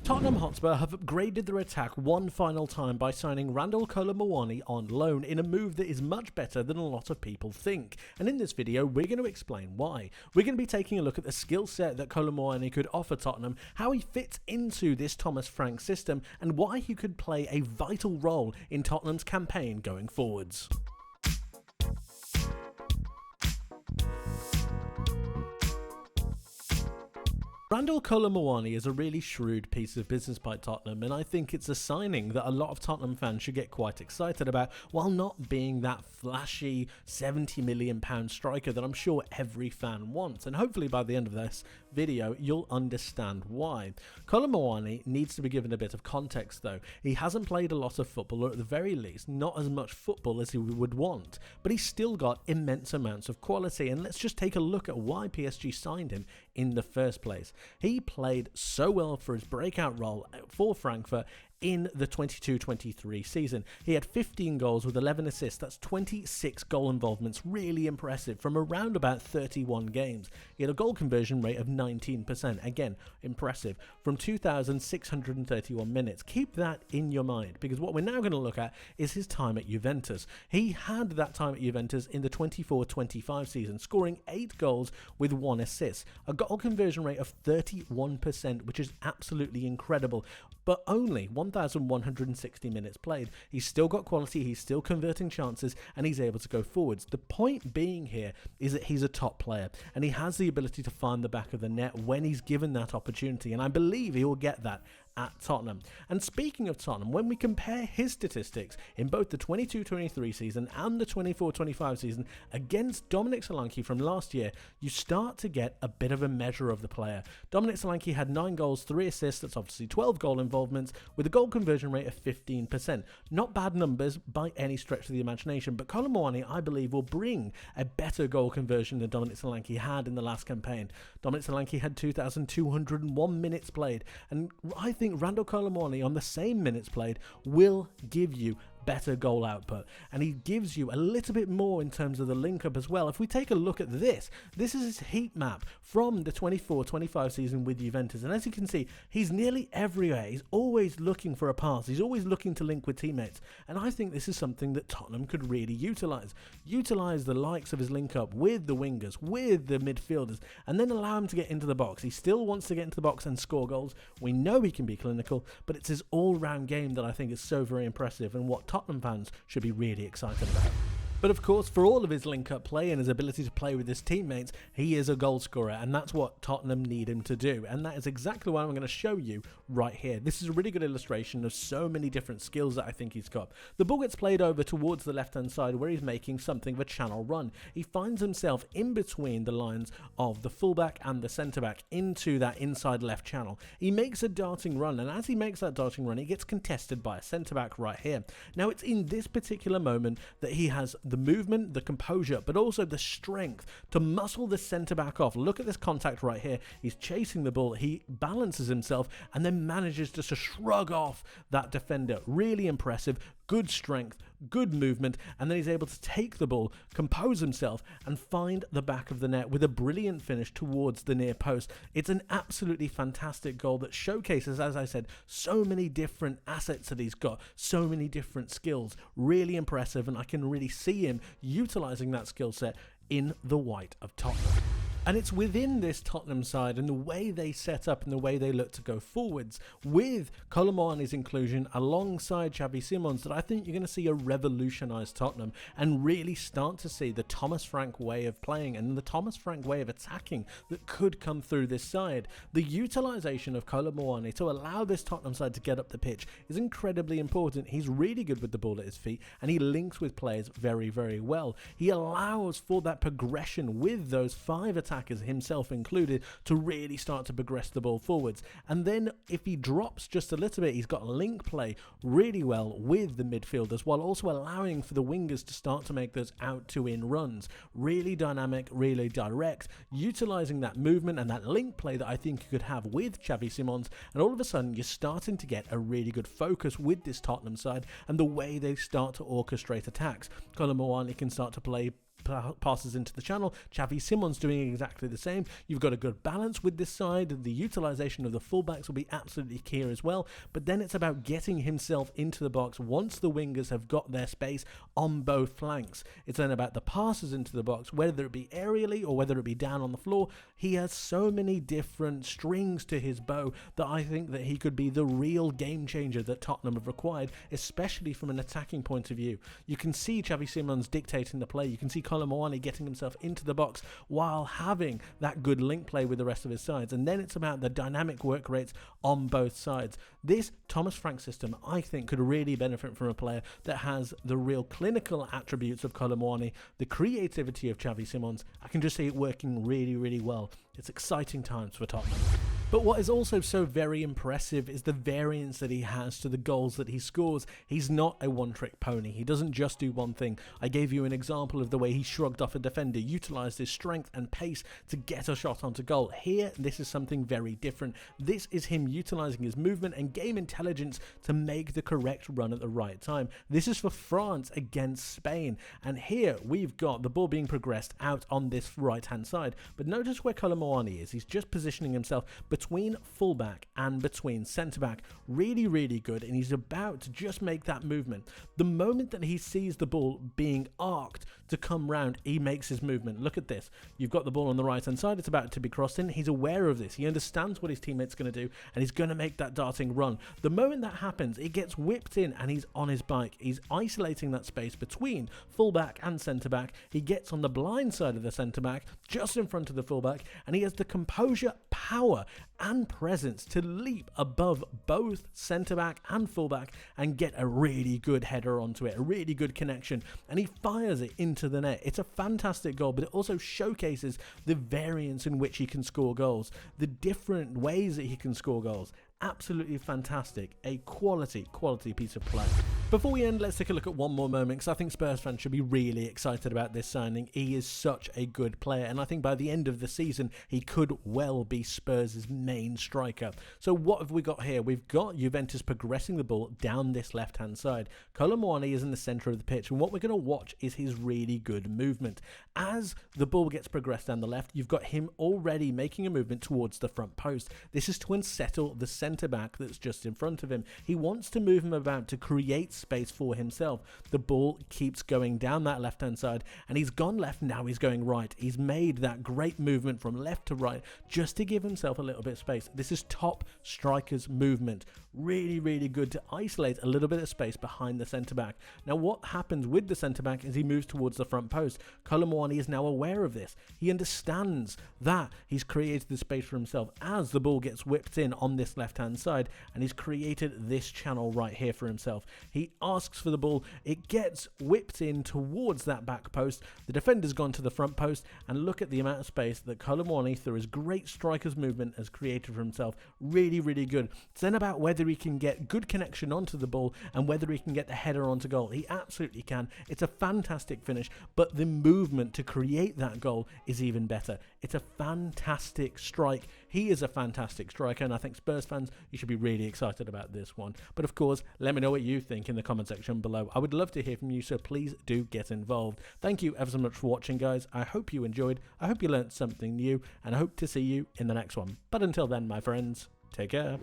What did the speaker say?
Tottenham Hotspur have upgraded their attack one final time by signing Randal Kolo Muani on loan in a move that is much better than a lot of people think. And in this video, we're going to explain why. We're going to be taking a look at the skill set that Kolo Muani could offer Tottenham, how he fits into this Thomas Frank system, and why he could play a vital role in Tottenham's campaign going forwards. Randal Kolo Muani is a really shrewd piece of business by Tottenham, and I think it's a signing that a lot of Tottenham fans should get quite excited about, while not being that flashy £70 million striker that I'm sure every fan wants. And hopefully by the end of this video you'll understand why. Kolo Muani needs to be given a bit of context though. He hasn't played a lot of football, or at the very least not as much football as he would want, but he's still got immense amounts of quality, and let's just take a look at why PSG signed him in the first place. He played so well for his breakout role for Frankfurt in the 22-23 season. He had 15 goals with 11 assists. That's 26 goal involvements. Really impressive from around about 31 games. He had a goal conversion rate of 19%. Again, impressive from 2,631 minutes. Keep that in your mind, because what we're now going to look at is his time at Juventus. He had that time at Juventus in the 24-25 season, scoring 8 goals with 1 assist. A goal conversion rate of 31%, which is absolutely incredible, but only 1,160 minutes played. He's still got quality, he's still converting chances, and he's able to go forwards. The point being here is that he's a top player, and he has the ability to find the back of the net when he's given that opportunity, and I believe he will get that at Tottenham. And speaking of Tottenham, when we compare his statistics in both the 22-23 season and the 24-25 season against Dominic Solanke from last year, you start to get a bit of a measure of the player. Dominic Solanke had 9 goals, 3 assists, that's obviously 12 goal involvements, with a goal conversion rate of 15%. Not bad numbers by any stretch of the imagination, but Kolo Muani, I believe, will bring a better goal conversion than Dominic Solanke had in the last campaign. Dominic Solanke had 2,201 minutes played, and I think Randal Kolo Muani on the same minutes played will give you better goal output, and he gives you a little bit more in terms of the link up as well. If we take a look at this is his heat map from the 24-25 season with Juventus, and as you can see, he's nearly everywhere. He's always looking for a pass, he's always looking to link with teammates, and I think this is something that Tottenham could really utilize the likes of his link up with the wingers, with the midfielders, and then allow him to get into the box. He still wants to get into the box and score goals. We know he can be clinical, but it's his all-round game that I think is so very impressive, and what Tottenham fans should be really excited about. But of course, for all of his link-up play and his ability to play with his teammates, he is a goal scorer, and that's what Tottenham need him to do, and that is exactly what I'm going to show you right here. This is a really good illustration of so many different skills that I think he's got. The ball gets played over towards the left-hand side where he's making something of a channel run. He finds himself in between the lines of the fullback and the centre-back into that inside left channel. He makes a darting run, and as he makes that darting run, he gets contested by a centre-back right here. Now, it's in this particular moment that he has the movement, the composure, but also the strength to muscle the centre-back off. Look at this contact right here. He's chasing the ball, he balances himself, and then manages just to shrug off that defender. Really impressive. Good strength, good movement, and then he's able to take the ball, compose himself, and find the back of the net with a brilliant finish towards the near post. It's an absolutely fantastic goal that showcases, as I said, so many different assets that he's got, so many different skills. Really impressive, and I can really see him utilizing that skill set in the white of Tottenham. And it's within this Tottenham side and the way they set up and the way they look to go forwards with Kolo Muani's inclusion alongside Xavi Simons that I think you're going to see a revolutionised Tottenham and really start to see the Thomas Frank way of playing and the Thomas Frank way of attacking that could come through this side. The utilisation of Kolo Muani to allow this Tottenham side to get up the pitch is incredibly important. He's really good with the ball at his feet, and he links with players very, very well. He allows for that progression with those 5 attackers, himself included, to really start to progress the ball forwards. And then if he drops just a little bit, he's got link play really well with the midfielders, while also allowing for the wingers to start to make those out to in runs. Really dynamic, really direct, utilising that movement and that link play that I think you could have with Xavi Simons, and all of a sudden you're starting to get a really good focus with this Tottenham side and the way they start to orchestrate attacks. Kolo Muani can start to play passes into the channel. Xavi Simons doing exactly the same. You've got a good balance with this side. The utilization of the fullbacks will be absolutely key as well. But then it's about getting himself into the box once the wingers have got their space on both flanks. It's then about the passes into the box, whether it be aerially or whether it be down on the floor. He has so many different strings to his bow that I think that he could be the real game changer that Tottenham have required, especially from an attacking point of view. You can see Xavi Simons dictating the play. You can see Kolo Muani getting himself into the box while having that good link play with the rest of his sides. And then it's about the dynamic work rates on both sides. This Thomas Frank system, I think, could really benefit from a player that has the real clinical attributes of Kolo Muani, the creativity of Xavi Simons. I can just see it working really, really well. It's exciting times for Tottenham. But what is also so very impressive is the variance that he has to the goals that he scores. He's not a one-trick pony. He doesn't just do one thing. I gave you an example of the way he shrugged off a defender, utilised his strength and pace to get a shot onto goal. Here, this is something very different. This is him utilising his movement and game intelligence to make the correct run at the right time. This is for France against Spain. And here, we've got the ball being progressed out on this right-hand side. But notice where Kolo Muani is. He's just positioning himself between fullback and between centre-back. Really, really good, and he's about to just make that movement. The moment that he sees the ball being arced to come round, he makes his movement. Look at this. You've got the ball on the right-hand side. It's about to be crossed in. He's aware of this. He understands what his teammate's going to do, and he's going to make that darting run. The moment that happens, it gets whipped in, and he's on his bike. He's isolating that space between fullback and centre-back. He gets on the blind side of the centre-back, just in front of the fullback, and he has the composure, power, and presence to leap above both centre-back and fullback and get a really good header onto it, a really good connection, and he fires it into the net. It's a fantastic goal, but it also showcases the variance in which he can score goals, the different ways that he can score goals. Absolutely fantastic. A quality piece of play. Before we end, let's take a look at one more moment, because I think Spurs fans should be really excited about this signing. He is such a good player, and I think by the end of the season, he could well be Spurs' main striker. So what have we got here? We've got Juventus progressing the ball down this left-hand side. Kolo Muani is in the centre of the pitch, and what we're going to watch is his really good movement. As the ball gets progressed down the left, you've got him already making a movement towards the front post. This is to unsettle the centre-back that's just in front of him. He wants to move him about to create space for himself. The ball keeps going down that left-hand side, and he's gone left, now he's going right. He's made that great movement from left to right just to give himself a little bit of space. This is top striker's movement. Really, really good to isolate a little bit of space behind the centre-back. Now, what happens with the centre-back is he moves towards the front post. Kolo Muani is now aware of this. He understands that he's created the space for himself as the ball gets whipped in on this left-hand side, and he's created this channel right here for himself. He asks for the ball. It gets whipped in towards that back post. The defender's gone to the front post, and look at the amount of space that Kolo Muani, through his great striker's movement, has created for himself. Really, really good. It's then about whether he can get good connection onto the ball and whether he can get the header onto goal. He absolutely can. It's a fantastic finish, but the movement to create that goal is even better. It's a fantastic strike. He is a fantastic striker, and I think Spurs fans, you should be really excited about this one. But of course, let me know what you think in the comment section below. I would love to hear from you, so please do get involved. Thank you ever so much for watching, guys. I hope you enjoyed. I hope you learned something new, and I hope to see you in the next one. But until then, my friends, take care.